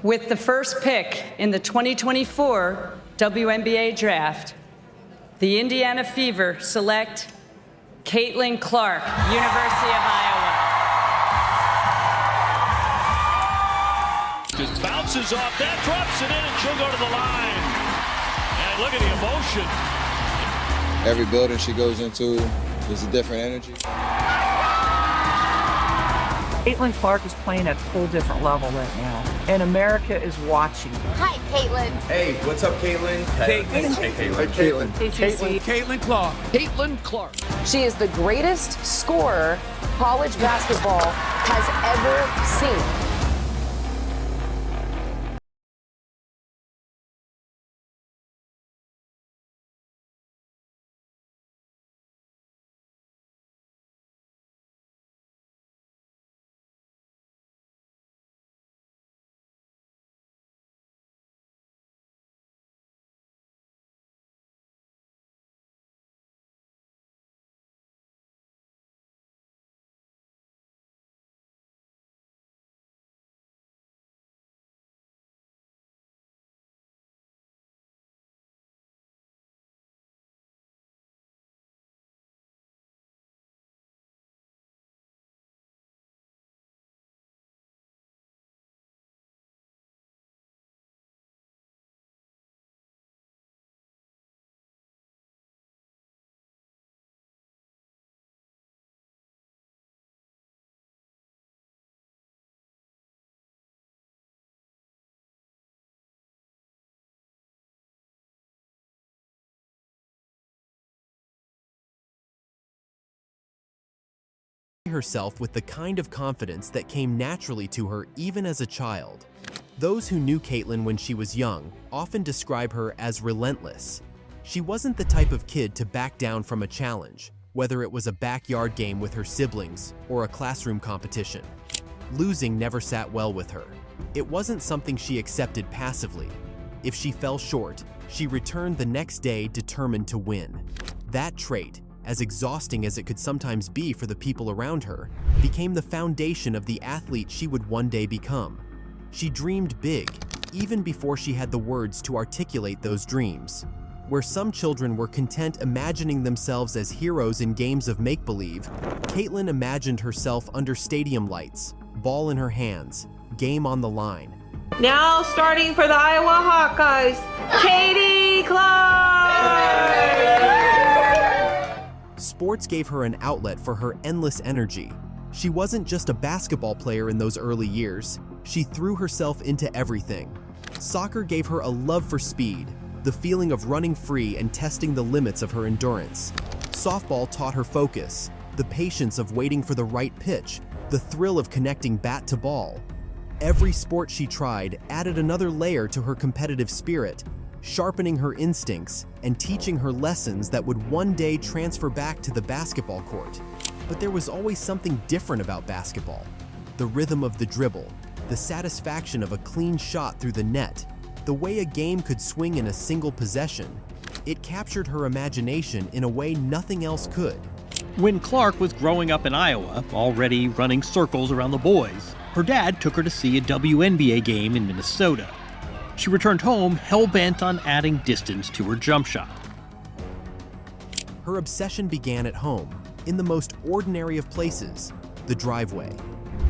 With the first pick in the 2024 WNBA draft, the Indiana Fever select Caitlin Clark, University of Iowa. Just bounces off that, drops it in, and she'll go to the line. And look at the emotion. Every building she goes into is a different energy. Caitlin Clark is playing at a whole different level right now, and America is watching. Hi, Caitlin. Hey, what's up, Caitlin? Caitlin. Hey, Caitlin. Caitlin. Caitlin Clark. Caitlin Clark. She is the greatest scorer college basketball has ever seen. Herself with the kind of confidence that came naturally to her even as a child. Those who knew Caitlin when she was young often describe her as relentless. She wasn't the type of kid to back down from a challenge, whether it was a backyard game with her siblings or a classroom competition. Losing never sat well with her. It wasn't something she accepted passively. If she fell short, she returned the next day determined to win. That trait, as exhausting as it could sometimes be for the people around her, became the foundation of the athlete she would one day become. She dreamed big, even before she had the words to articulate those dreams. Where some children were content imagining themselves as heroes in games of make-believe, Caitlin imagined herself under stadium lights, ball in her hands, game on the line. Now starting for the Iowa Hawkeyes, Katie Clark! Sports gave her an outlet for her endless energy. She wasn't just a basketball player in those early years. She threw herself into everything. Soccer gave her a love for speed, the feeling of running free and testing the limits of her endurance. Softball taught her focus, the patience of waiting for the right pitch, the thrill of connecting bat to ball. Every sport she tried added another layer to her competitive spirit, sharpening her instincts and teaching her lessons that would one day transfer back to the basketball court. But there was always something different about basketball. The rhythm of the dribble, the satisfaction of a clean shot through the net, the way a game could swing in a single possession. It captured her imagination in a way nothing else could. When Clark was growing up in Iowa, already running circles around the boys, her dad took her to see a WNBA game in Minnesota. She returned home hell-bent on adding distance to her jump shot. Her obsession began at home, in the most ordinary of places, the driveway.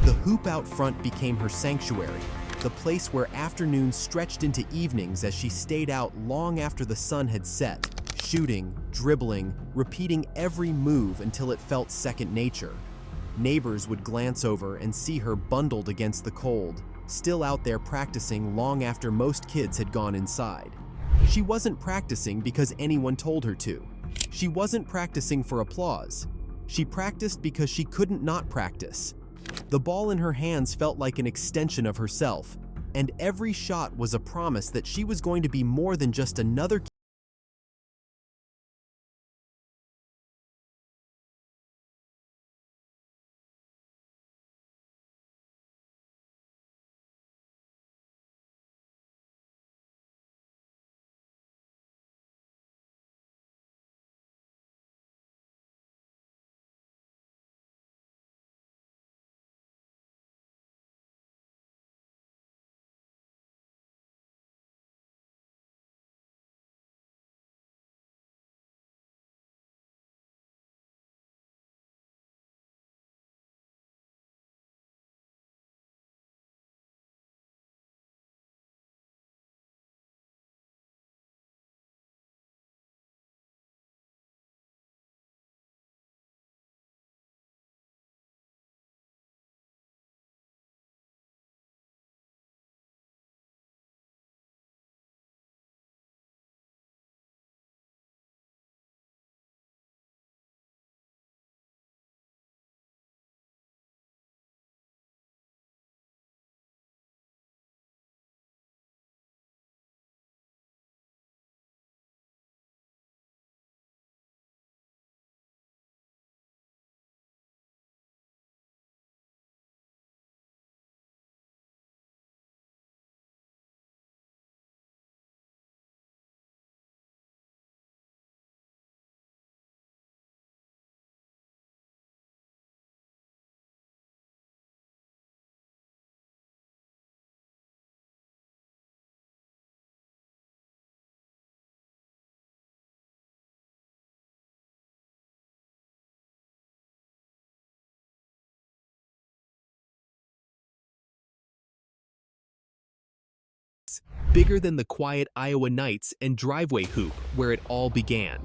The hoop out front became her sanctuary, the place where afternoons stretched into evenings as she stayed out long after the sun had set, shooting, dribbling, repeating every move until it felt second nature. Neighbors would glance over and see her bundled against the cold, still out there practicing long after most kids had gone inside. She wasn't practicing because anyone told her to. She wasn't practicing for applause. She practiced because she couldn't not practice. The ball in her hands felt like an extension of herself, and every shot was a promise that she was going to be more than just another size, bigger than the quiet Iowa nights and driveway hoop where it all began.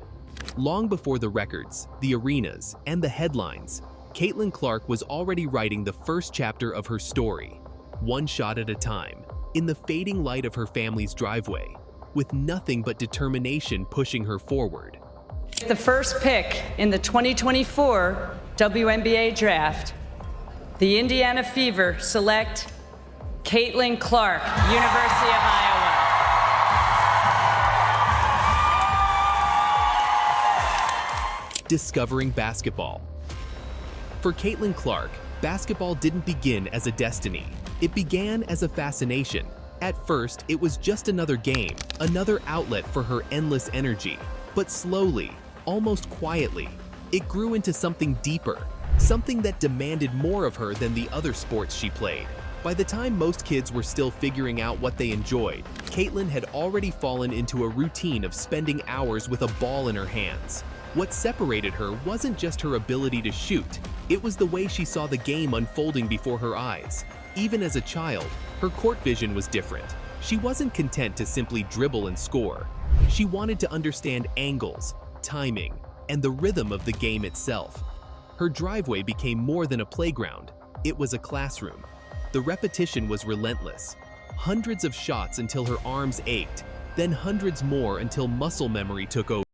Long before the records, the arenas, and the headlines, Caitlin Clark was already writing the first chapter of her story, one shot at a time, in the fading light of her family's driveway, with nothing but determination pushing her forward. The first pick in the 2024 WNBA draft, the Indiana Fever select Caitlin Clark, University of Iowa. Discovering basketball. For Caitlin Clark, basketball didn't begin as a destiny. It began as a fascination. At first, it was just another game, another outlet for her endless energy. But slowly, almost quietly, it grew into something deeper, something that demanded more of her than the other sports she played. By the time most kids were still figuring out what they enjoyed, Caitlin had already fallen into a routine of spending hours with a ball in her hands. What separated her wasn't just her ability to shoot, it was the way she saw the game unfolding before her eyes. Even as a child, her court vision was different. She wasn't content to simply dribble and score. She wanted to understand angles, timing, and the rhythm of the game itself. Her driveway became more than a playground, it was a classroom. The repetition was relentless. Hundreds of shots until her arms ached, then hundreds more until muscle memory took over.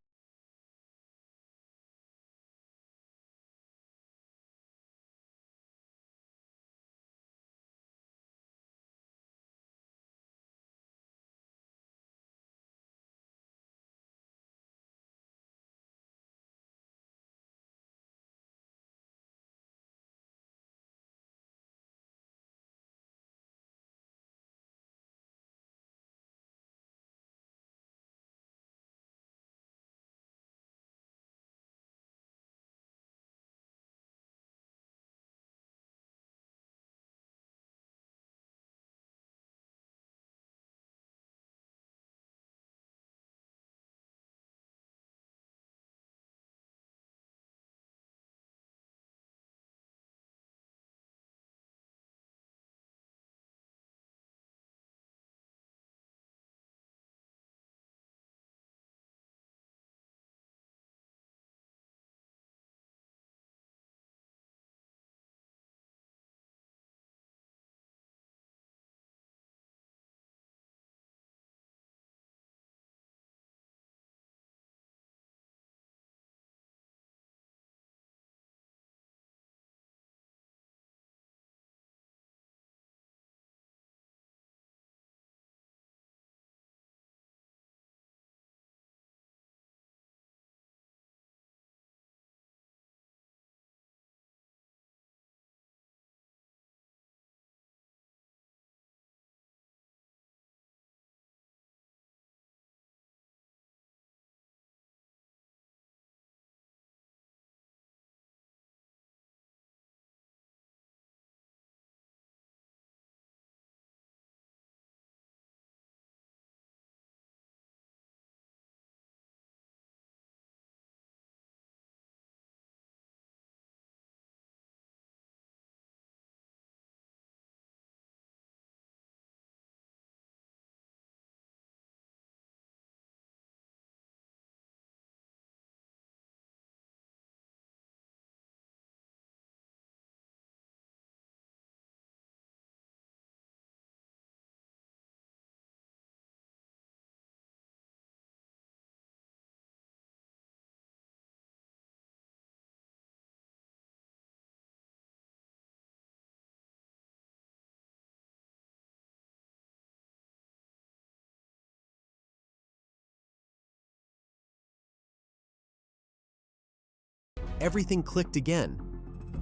Everything clicked again.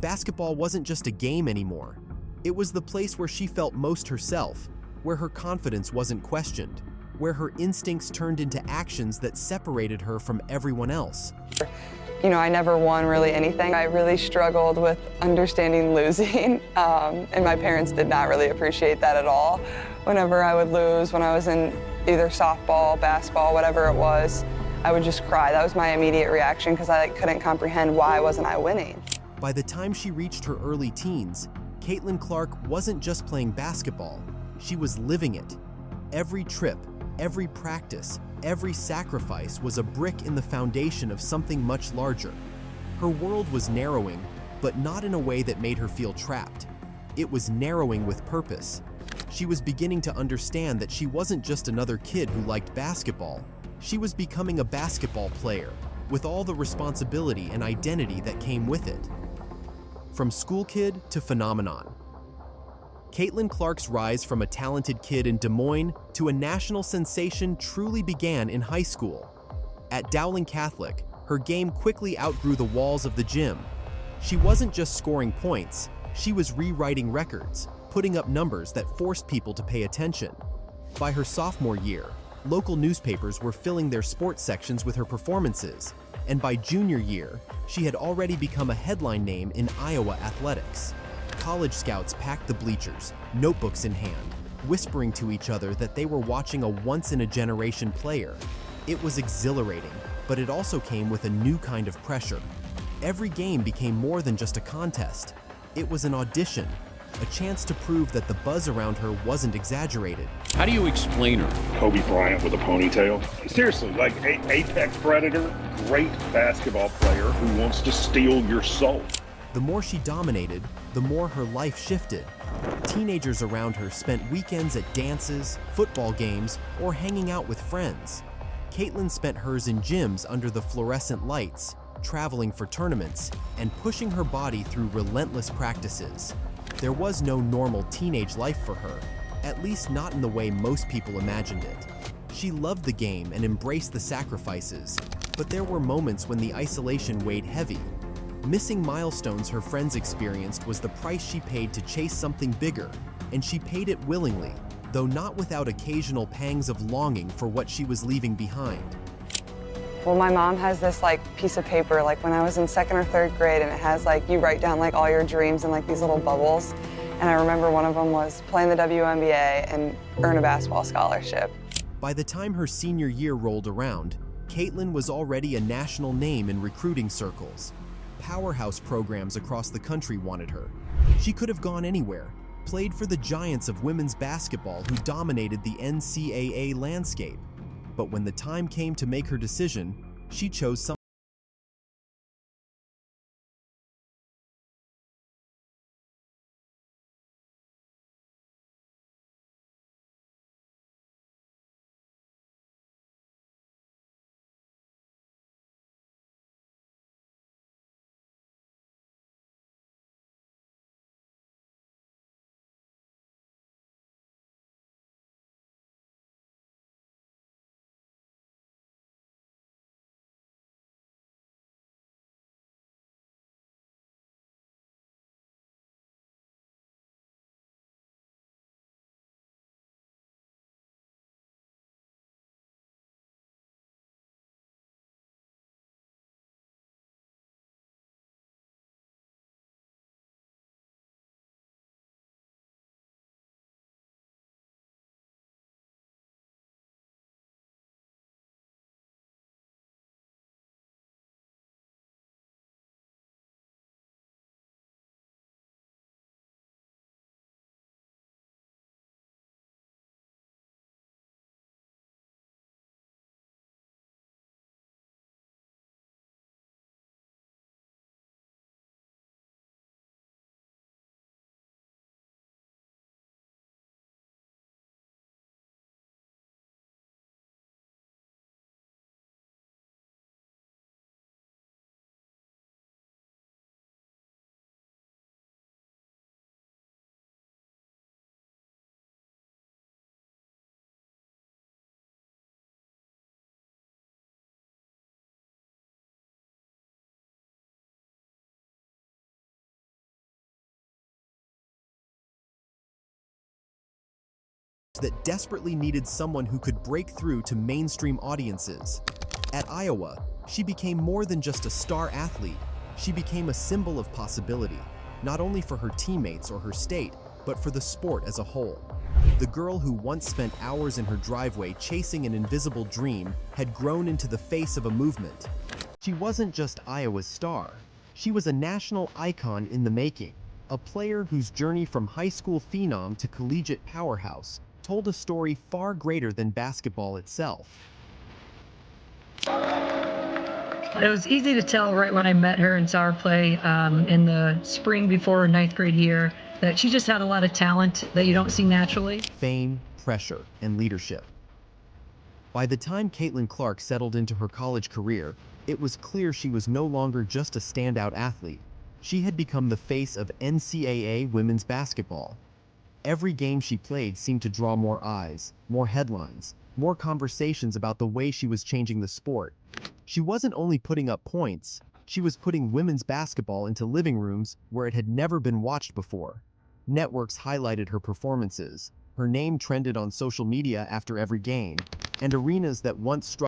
Basketball wasn't just a game anymore. It was the place where she felt most herself, where her confidence wasn't questioned, where her instincts turned into actions that separated her from everyone else. You know, I never won really anything. I really struggled with understanding losing, and my parents did not really appreciate that at all. Whenever I would lose, when I was in either softball, basketball, whatever it was, I would just cry. That was my immediate reaction because I couldn't comprehend why wasn't I winning. By the time she reached her early teens, Caitlin Clark wasn't just playing basketball, she was living it. Every trip, every practice, every sacrifice was a brick in the foundation of something much larger. Her world was narrowing, but not in a way that made her feel trapped. It was narrowing with purpose. She was beginning to understand that she wasn't just another kid who liked basketball. She was becoming a basketball player, with all the responsibility and identity that came with it. From school kid to phenomenon. Caitlin Clark's rise from a talented kid in Des Moines to a national sensation truly began in high school. At Dowling Catholic, her game quickly outgrew the walls of the gym. She wasn't just scoring points, she was rewriting records, putting up numbers that forced people to pay attention. By her sophomore year, local newspapers were filling their sports sections with her performances, and by junior year, she had already become a headline name in Iowa athletics. College scouts packed the bleachers, notebooks in hand, whispering to each other that they were watching a once-in-a-generation player. It was exhilarating, but it also came with a new kind of pressure. Every game became more than just a contest. It was an audition, a chance to prove that the buzz around her wasn't exaggerated. How do you explain her? Kobe Bryant with a ponytail. Seriously, like apex predator, great basketball player who wants to steal your soul. The more she dominated, the more her life shifted. Teenagers around her spent weekends at dances, football games, or hanging out with friends. Caitlin spent hers in gyms under the fluorescent lights, traveling for tournaments, and pushing her body through relentless practices. There was no normal teenage life for her, at least not in the way most people imagined it. She loved the game and embraced the sacrifices, but there were moments when the isolation weighed heavy. Missing milestones her friends experienced was the price she paid to chase something bigger, and she paid it willingly, though not without occasional pangs of longing for what she was leaving behind. Well, my mom has this piece of paper when I was in 2nd or 3rd grade, and it has you write down all your dreams in these little bubbles. And I remember one of them was playing the WNBA and earn a basketball scholarship. By the time her senior year rolled around, Caitlin was already a national name in recruiting circles. Powerhouse programs across the country wanted her. She could have gone anywhere, played for the giants of women's basketball who dominated the NCAA landscape. But when the time came to make her decision, she chose something that desperately needed someone who could break through to mainstream audiences. At Iowa, she became more than just a star athlete. She became a symbol of possibility, not only for her teammates or her state, but for the sport as a whole. The girl who once spent hours in her driveway chasing an invisible dream had grown into the face of a movement. She wasn't just Iowa's star. She was a national icon in the making, a player whose journey from high school phenom to collegiate powerhouse told a story far greater than basketball itself. It was easy to tell right when I met her and saw her play in the spring before her 9th grade year that she just had a lot of talent that you don't see naturally. Fame, pressure, and leadership. By the time Caitlin Clark settled into her college career, it was clear she was no longer just a standout athlete. She had become the face of NCAA women's basketball. Every game she played seemed to draw more eyes, more headlines, more conversations about the way she was changing the sport. She wasn't only putting up points, she was putting women's basketball into living rooms where it had never been watched before. Networks highlighted her performances, her name trended on social media after every game, and arenas that once struggled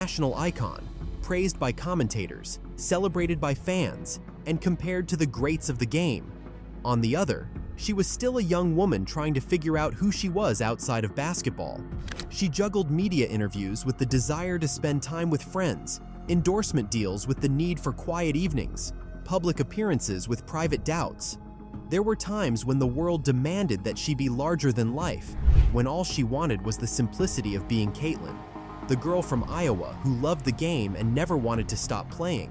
national icon, praised by commentators, celebrated by fans, and compared to the greats of the game. On the other, she was still a young woman trying to figure out who she was outside of basketball. She juggled media interviews with the desire to spend time with friends, endorsement deals with the need for quiet evenings, public appearances with private doubts. There were times when the world demanded that she be larger than life, when all she wanted was the simplicity of being Caitlin, the girl from Iowa who loved the game and never wanted to stop playing.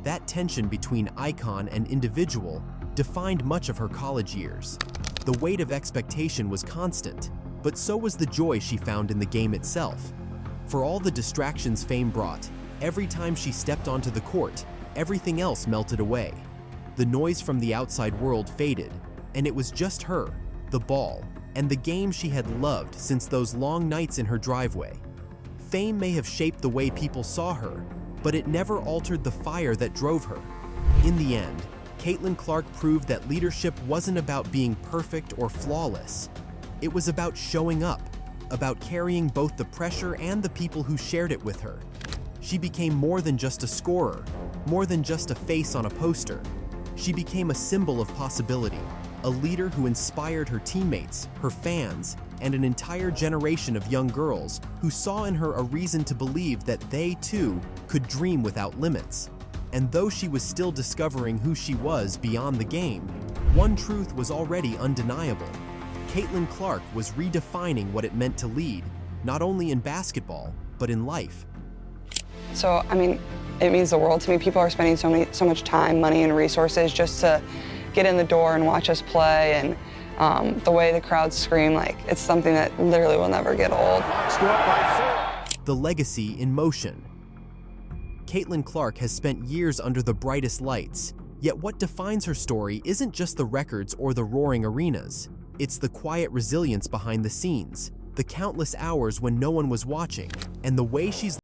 That tension between icon and individual defined much of her college years. The weight of expectation was constant, but so was the joy she found in the game itself. For all the distractions fame brought, every time she stepped onto the court, everything else melted away. The noise from the outside world faded, and it was just her, the ball, and the game she had loved since those long nights in her driveway. Fame may have shaped the way people saw her, but it never altered the fire that drove her. In the end, Caitlin Clark proved that leadership wasn't about being perfect or flawless. It was about showing up, about carrying both the pressure and the people who shared it with her. She became more than just a scorer, more than just a face on a poster. She became a symbol of possibility, a leader who inspired her teammates, her fans, and an entire generation of young girls who saw in her a reason to believe that they, too, could dream without limits. And though she was still discovering who she was beyond the game, one truth was already undeniable. Caitlin Clark was redefining what it meant to lead, not only in basketball, but in life. So, I mean, it means the world to me. People are spending so much time, money, and resources just to get in the door and watch us play. And the way the crowds scream, like, it's something that literally will never get old. The legacy in motion. Caitlin Clark has spent years under the brightest lights, yet what defines her story isn't just the records or the roaring arenas. It's the quiet resilience behind the scenes, the countless hours when no one was watching, and the way she's